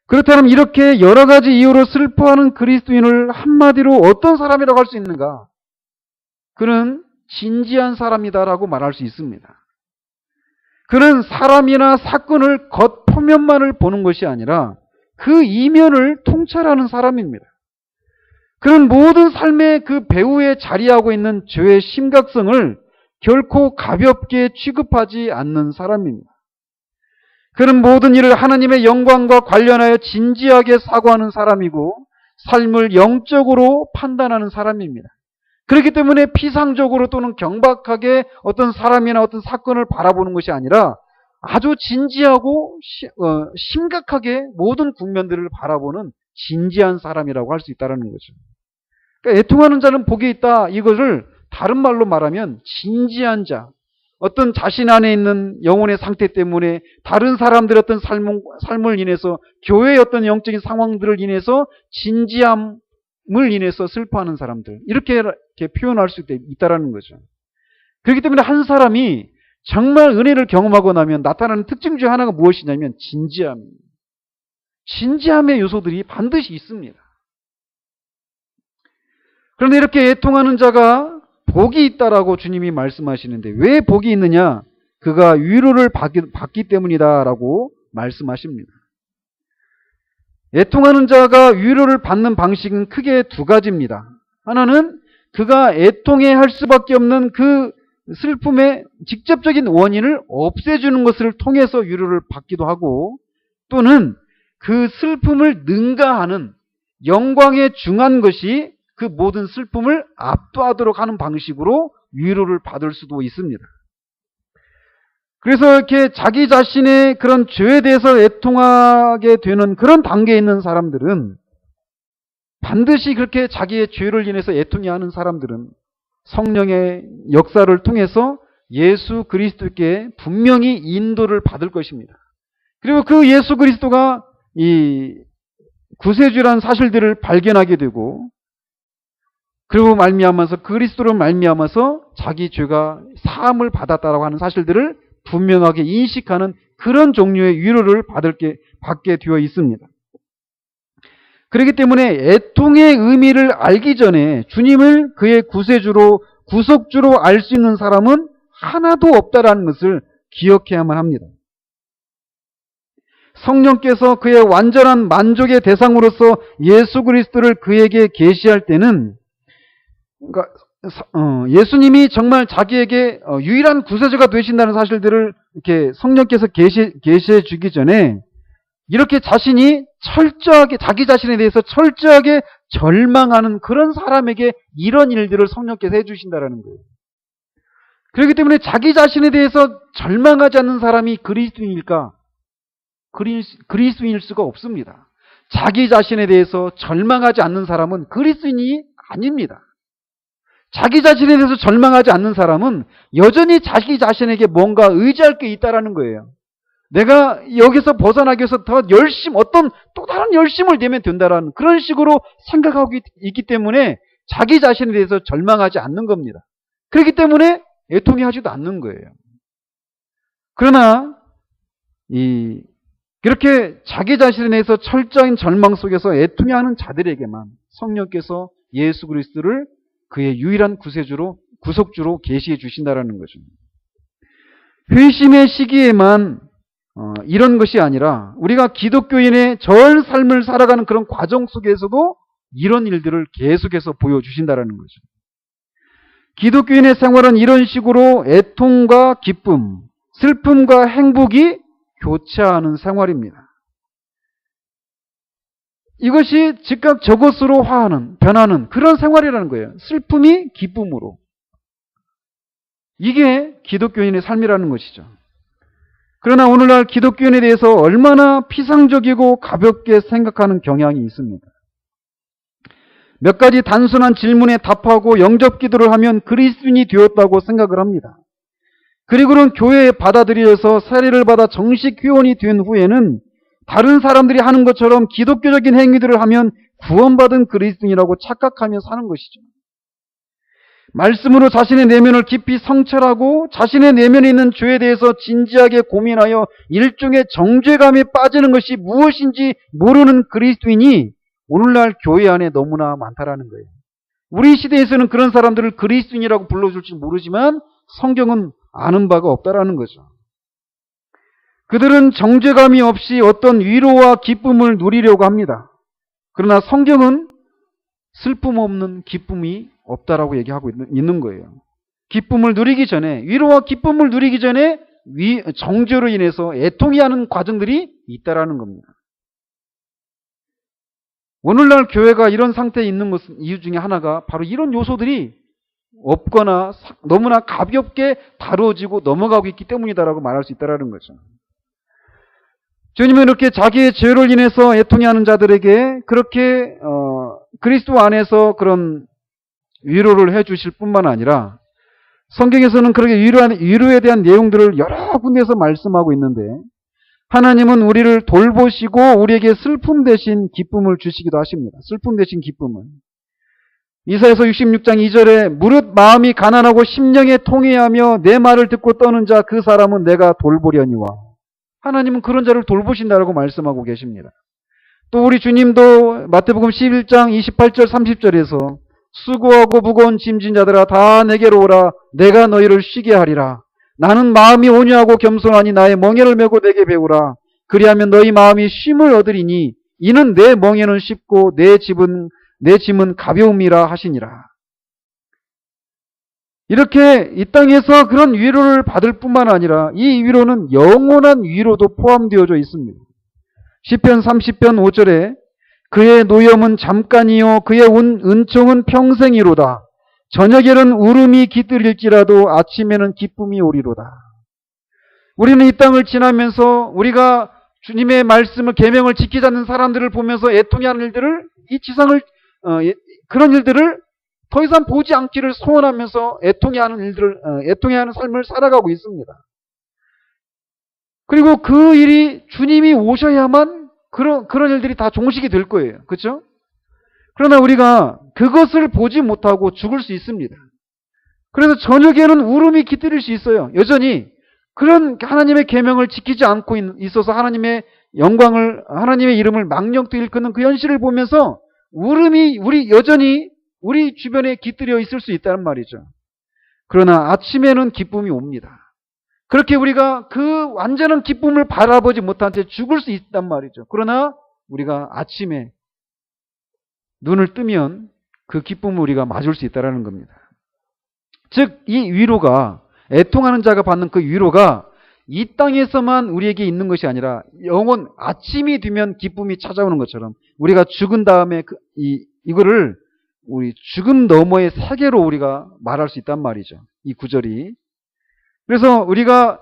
그렇다면 이렇게 여러 가지 이유로 슬퍼하는 그리스도인을 한마디로 어떤 사람이라고 할 수 있는가? 그는 진지한 사람이다라고 말할 수 있습니다. 그는 사람이나 사건을 겉 표면만을 보는 것이 아니라 그 이면을 통찰하는 사람입니다. 그는 모든 삶의 그 배후에 자리하고 있는 죄의 심각성을 결코 가볍게 취급하지 않는 사람입니다. 그는 모든 일을 하나님의 영광과 관련하여 진지하게 사고하는 사람이고 삶을 영적으로 판단하는 사람입니다. 그렇기 때문에 피상적으로 또는 경박하게 어떤 사람이나 어떤 사건을 바라보는 것이 아니라 아주 진지하고 심각하게 모든 국면들을 바라보는 진지한 사람이라고 할 수 있다는 거죠. 그러니까 애통하는 자는 복이 있다. 이것을 다른 말로 말하면 진지한 자, 어떤 자신 안에 있는 영혼의 상태 때문에 다른 사람들의 어떤 삶을 인해서 교회의 어떤 영적인 상황들을 인해서 진지함을 인해서 슬퍼하는 사람들, 이렇게 표현할 수 있다는 거죠. 그렇기 때문에 한 사람이 정말 은혜를 경험하고 나면 나타나는 특징 중 하나가 무엇이냐면 진지함입니다. 진지함의 요소들이 반드시 있습니다. 그런데 이렇게 애통하는 자가 복이 있다라고 주님이 말씀하시는데 왜 복이 있느냐? 그가 위로를 받기 때문이다라고 말씀하십니다. 애통하는 자가 위로를 받는 방식은 크게 두 가지입니다. 하나는 그가 애통해 할 수밖에 없는 그 슬픔의 직접적인 원인을 없애주는 것을 통해서 위로를 받기도 하고, 또는 그 슬픔을 능가하는 영광에 중한 것이 그 모든 슬픔을 압도하도록 하는 방식으로 위로를 받을 수도 있습니다. 그래서 이렇게 자기 자신의 그런 죄에 대해서 애통하게 되는 그런 단계에 있는 사람들은, 반드시 그렇게 자기의 죄를 인해서 애통해야 하는 사람들은 성령의 역사를 통해서 예수 그리스도께 분명히 인도를 받을 것입니다. 그리고 그 예수 그리스도가 이 구세주라는 사실들을 발견하게 되고, 그리고 말미암아서 그리스도로 말미암아서 자기 죄가 사함을 받았다라고 하는 사실들을 분명하게 인식하는 그런 종류의 위로를 받게 되어 있습니다. 그렇기 때문에 애통의 의미를 알기 전에 주님을 그의 구세주로 구속주로 알 수 있는 사람은 하나도 없다라는 것을 기억해야만 합니다. 성령께서 그의 완전한 만족의 대상으로서 예수 그리스도를 그에게 계시할 때는, 그러니까 예수님이 정말 자기에게 유일한 구세주가 되신다는 사실들을 이렇게 성령께서 계시해 주기 전에 이렇게 자신이 철저하게 자기 자신에 대해서 철저하게 절망하는 그런 사람에게 이런 일들을 성령께서 해주신다라는 거예요. 그렇기 때문에 자기 자신에 대해서 절망하지 않는 사람이 그리스도인일까? 그리스도인일 수가 없습니다. 자기 자신에 대해서 절망하지 않는 사람은 그리스도인이 아닙니다. 자기 자신에 대해서 절망하지 않는 사람은 여전히 자기 자신에게 뭔가 의지할 게 있다라는 거예요. 내가 여기서 벗어나기 위해서 더 어떤 또 다른 열심을 내면 된다라는 그런 식으로 생각하고 있기 때문에 자기 자신에 대해서 절망하지 않는 겁니다. 그렇기 때문에 애통해 하지도 않는 거예요. 그러나 그렇게 자기 자신에 대해서 철저한 절망 속에서 애통해하는 자들에게만 성령께서 예수 그리스도를 그의 유일한 구속주로 계시해 주신다라는 거죠. 회심의 시기에만 이런 것이 아니라 우리가 기독교인의 전 삶을 살아가는 그런 과정 속에서도 이런 일들을 계속해서 보여주신다라는 거죠. 기독교인의 생활은 이런 식으로 애통과 기쁨, 슬픔과 행복이 교차하는 생활입니다. 이것이 즉각 저것으로 변하는 그런 생활이라는 거예요. 슬픔이 기쁨으로. 이게 기독교인의 삶이라는 것이죠. 그러나 오늘날 기독교인에 대해서 얼마나 피상적이고 가볍게 생각하는 경향이 있습니다. 몇 가지 단순한 질문에 답하고 영접 기도를 하면 그리스도인이 되었다고 생각을 합니다. 그리고는 교회에 받아들여서 세례를 받아 정식 회원이 된 후에는 다른 사람들이 하는 것처럼 기독교적인 행위들을 하면 구원받은 그리스도인이라고 착각하며 사는 것이죠. 말씀으로 자신의 내면을 깊이 성찰하고 자신의 내면에 있는 죄에 대해서 진지하게 고민하여 일종의 정죄감에 빠지는 것이 무엇인지 모르는 그리스도인이 오늘날 교회 안에 너무나 많다라는 거예요. 우리 시대에서는 그런 사람들을 그리스도인이라고 불러줄지 모르지만 성경은 아는 바가 없다라는 거죠. 그들은 정죄감이 없이 어떤 위로와 기쁨을 누리려고 합니다. 그러나 성경은 슬픔 없는 기쁨이 없다라고 얘기하고 있는 거예요. 기쁨을 누리기 전에, 위로와 기쁨을 누리기 전에 정죄로 인해서 애통해 하는 과정들이 있다라는 겁니다. 오늘날 교회가 이런 상태에 있는 것은 이유 중에 하나가 바로 이런 요소들이 없거나 너무나 가볍게 다루어지고 넘어가고 있기 때문이다라고 말할 수 있다는 거죠. 주님은 이렇게 자기의 죄로 인해서 애통해하는 자들에게 그렇게 그리스도 안에서 그런 위로를 해주실 뿐만 아니라 성경에서는 그렇게 위로에 대한 내용들을 여러 군데에서 말씀하고 있는데 하나님은 우리를 돌보시고 우리에게 슬픔 대신 기쁨을 주시기도 하십니다. 슬픔 대신 기쁨을. 이사야서 66장 2절에 무릇 마음이 가난하고 심령에 통회하며 내 말을 듣고 떠는 자 그 사람은 내가 돌보려니와. 하나님은 그런 자를 돌보신다라고 말씀하고 계십니다. 또 우리 주님도 마태복음 11장 28절 30절에서 수고하고 무거운 짐진 자들아 다 내게로 오라 내가 너희를 쉬게 하리라. 나는 마음이 온유하고 겸손하니 나의 멍에를 메고 내게 배우라. 그리하면 너희 마음이 쉼을 얻으리니 이는 내 멍에는 쉽고 내 짐은 가벼움이라 하시니라. 이렇게 이 땅에서 그런 위로를 받을 뿐만 아니라 이 위로는 영원한 위로도 포함되어져 있습니다. 시편 30편 5절에 그의 노염은 잠깐이요 그의 은총은 평생이로다. 저녁에는 울음이 깃들일지라도 아침에는 기쁨이 오리로다. 우리는 이 땅을 지나면서 우리가 주님의 말씀을 계명을 지키지 않는 사람들을 보면서 애통해하는 일들을 이 지상을 그런 일들을 더 이상 보지 않기를 소원하면서 애통해하는 삶을 살아가고 있습니다. 그리고 그 일이 주님이 오셔야만 그런 일들이 다 종식이 될 거예요. 그렇죠? 그러나 우리가 그것을 보지 못하고 죽을 수 있습니다. 그래서 저녁에는 울음이 깃들일 수 있어요. 여전히 그런 하나님의 계명을 지키지 않고 있어서 하나님의 영광을 하나님의 이름을 망령되이 일컫는 그 현실을 보면서 울음이 여전히 우리 주변에 깃들여 있을 수 있다는 말이죠. 그러나 아침에는 기쁨이 옵니다. 그렇게 우리가 그 완전한 기쁨을 바라보지 못한 채 죽을 수 있단 말이죠. 그러나 우리가 아침에 눈을 뜨면 그 기쁨을 우리가 맞을 수 있다는 겁니다. 즉, 이 위로가 애통하는 자가 받는 그 위로가 이 땅에서만 우리에게 있는 것이 아니라 영원 아침이 되면 기쁨이 찾아오는 것처럼 우리가 죽은 다음에 이거를 우리 죽음 너머의 세계로 우리가 말할 수 있단 말이죠. 이 구절이. 그래서 우리가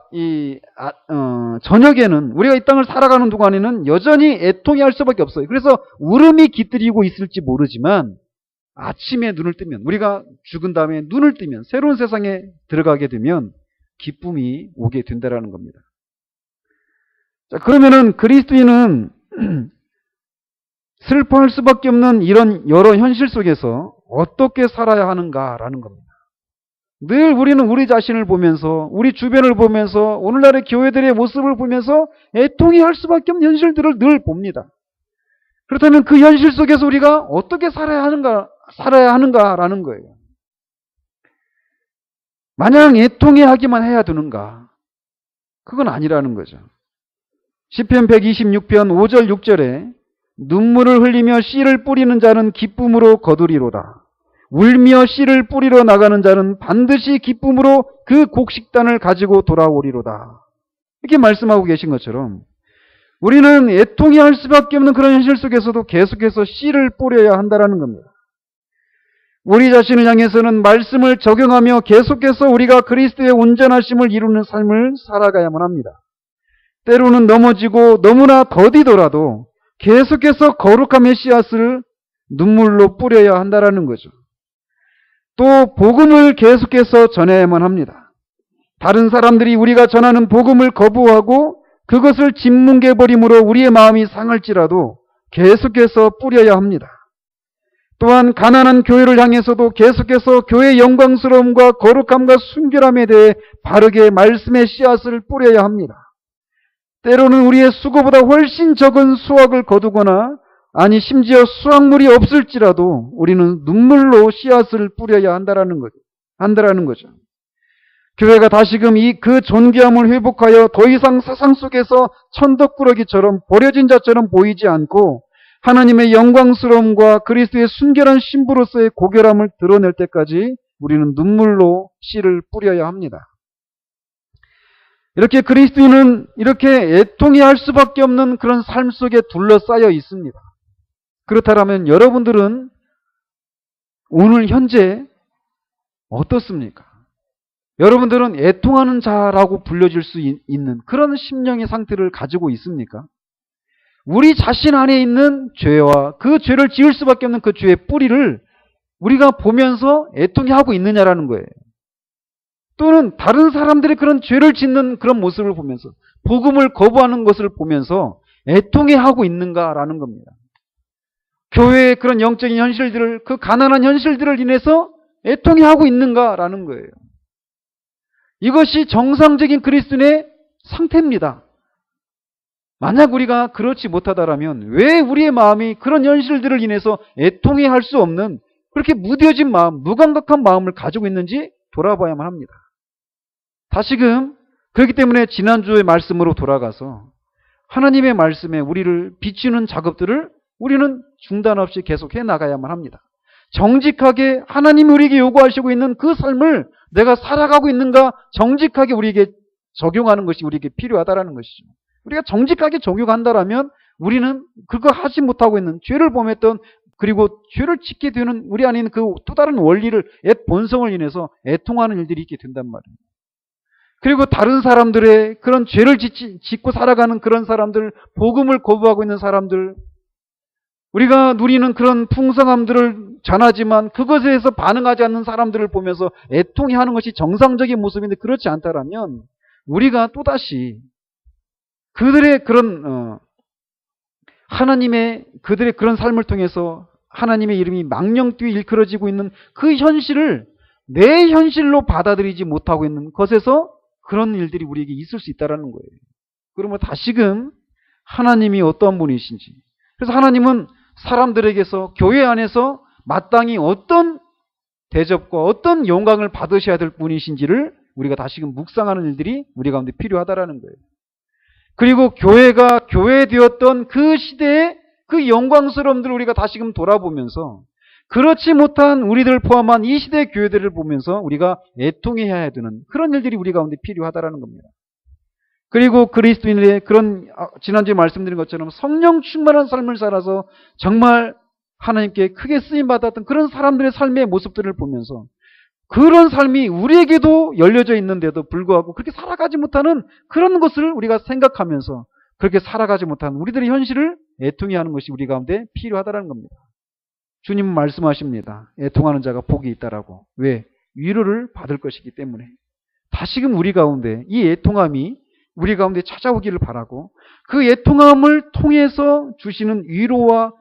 저녁에는 우리가 이 땅을 살아가는 동안에는 여전히 애통해할 수밖에 없어요. 그래서 울음이 깃들이고 있을지 모르지만 아침에 눈을 뜨면 우리가 죽은 다음에 눈을 뜨면 새로운 세상에 들어가게 되면 기쁨이 오게 된다라는 겁니다. 자, 그러면은 그리스도인은 슬퍼할 수밖에 없는 이런 여러 현실 속에서 어떻게 살아야 하는가라는 겁니다. 늘 우리는 우리 자신을 보면서 우리 주변을 보면서 오늘날의 교회들의 모습을 보면서 애통해할 수밖에 없는 현실들을 늘 봅니다. 그렇다면 그 현실 속에서 우리가 어떻게 살아야 하는가라는 거예요. 마냥 애통해하기만 해야 되는가? 그건 아니라는 거죠. 시편 126편 5절 6절에 눈물을 흘리며 씨를 뿌리는 자는 기쁨으로 거두리로다. 울며 씨를 뿌리러 나가는 자는 반드시 기쁨으로 그 곡식단을 가지고 돌아오리로다. 이렇게 말씀하고 계신 것처럼 우리는 애통해할 수밖에 없는 그런 현실 속에서도 계속해서 씨를 뿌려야 한다는 겁니다. 우리 자신을 향해서는 말씀을 적용하며 계속해서 우리가 그리스도의 온전하심을 이루는 삶을 살아가야만 합니다. 때로는 넘어지고 너무나 더디더라도 계속해서 거룩함의 씨앗을 눈물로 뿌려야 한다는 거죠. 또 복음을 계속해서 전해야만 합니다. 다른 사람들이 우리가 전하는 복음을 거부하고 그것을 짓뭉개버림으로 우리의 마음이 상할지라도 계속해서 뿌려야 합니다. 또한 가난한 교회를 향해서도 계속해서 교회의 영광스러움과 거룩함과 순결함에 대해 바르게 말씀의 씨앗을 뿌려야 합니다. 때로는 우리의 수고보다 훨씬 적은 수확을 거두거나 아니 심지어 수확물이 없을지라도 우리는 눈물로 씨앗을 뿌려야 한다라는 거죠. 교회가 다시금 그 존귀함을 회복하여 더 이상 세상 속에서 천덕꾸러기처럼 버려진 자처럼 보이지 않고 하나님의 영광스러움과 그리스도의 순결한 신부로서의 고결함을 드러낼 때까지 우리는 눈물로 씨를 뿌려야 합니다. 이렇게 그리스도인은 이렇게 애통해할 수밖에 없는 그런 삶 속에 둘러싸여 있습니다. 그렇다면 여러분들은 오늘 현재 어떻습니까? 여러분들은 애통하는 자라고 불려질 수 있는 그런 심령의 상태를 가지고 있습니까? 우리 자신 안에 있는 죄와 그 죄를 지을 수밖에 없는 그 죄의 뿌리를 우리가 보면서 애통해하고 있느냐라는 거예요. 또는 다른 사람들이 그런 죄를 짓는 그런 모습을 보면서 복음을 거부하는 것을 보면서 애통해하고 있는가라는 겁니다. 교회의 그런 영적인 현실들을, 그 가난한 현실들을 인해서 애통해하고 있는가라는 거예요. 이것이 정상적인 그리스도인의 상태입니다. 만약 우리가 그렇지 못하다라면 왜 우리의 마음이 그런 현실들을 인해서 애통해할 수 없는 그렇게 무뎌진 마음, 무감각한 마음을 가지고 있는지 돌아봐야만 합니다. 다시금 그렇기 때문에 지난주의 말씀으로 돌아가서 하나님의 말씀에 우리를 비추는 작업들을 우리는 중단 없이 계속해 나가야만 합니다. 정직하게 하나님이 우리에게 요구하시고 있는 그 삶을 내가 살아가고 있는가 정직하게 우리에게 적용하는 것이 우리에게 필요하다는 것이죠. 우리가 정직하게 적용한다라면 우리는 그거 하지 못하고 있는 죄를 범했던 그리고 죄를 짓게 되는 우리 안에 있는 그 또 다른 원리를 본성을 인해서 애통하는 일들이 있게 된단 말이에요. 그리고 다른 사람들의 그런 죄를 짓고 살아가는 그런 사람들, 복음을 거부하고 있는 사람들, 우리가 누리는 그런 풍성함들을 전하지만 그것에 대해서 반응하지 않는 사람들을 보면서 애통해하는 것이 정상적인 모습인데 그렇지 않다라면 우리가 또다시 그들의 그런 하나님의 그들의 그런 삶을 통해서 하나님의 이름이 망령되이 일컬어지고 있는 그 현실을 내 현실로 받아들이지 못하고 있는 것에서 그런 일들이 우리에게 있을 수 있다는 거예요. 그러면 다시금 하나님이 어떠한 분이신지, 그래서 하나님은 사람들에게서 교회 안에서 마땅히 어떤 대접과 어떤 영광을 받으셔야 될 분이신지를 우리가 다시금 묵상하는 일들이 우리 가운데 필요하다라는 거예요. 그리고 교회가 교회되었던 그 시대의 그 영광스러움들을 우리가 다시금 돌아보면서 그렇지 못한 우리들 포함한 이 시대의 교회들을 보면서 우리가 애통해야 되는 그런 일들이 우리 가운데 필요하다라는 겁니다. 그리고 그리스도인의 그런 지난주에 말씀드린 것처럼 성령 충만한 삶을 살아서 정말 하나님께 크게 쓰임받았던 그런 사람들의 삶의 모습들을 보면서 그런 삶이 우리에게도 열려져 있는데도 불구하고 그렇게 살아가지 못하는 그런 것을 우리가 생각하면서 그렇게 살아가지 못하는 우리들의 현실을 애통해하는 것이 우리 가운데 필요하다는 겁니다. 주님은 말씀하십니다. 애통하는 자가 복이 있다라고. 왜? 위로를 받을 것이기 때문에. 다시금 우리 가운데 이 애통함이 우리 가운데 찾아오기를 바라고 그 애통함을 통해서 주시는 위로와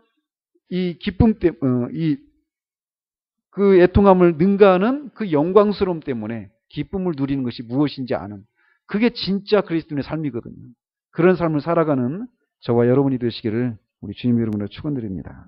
이 기쁨 때문에 그 애통함을 능가하는 그 영광스러움 때문에 기쁨을 누리는 것이 무엇인지 아는 그게 진짜 그리스도인의 삶이거든요. 그런 삶을 살아가는 저와 여러분이 되시기를 우리 주님 여러분으로 축원드립니다.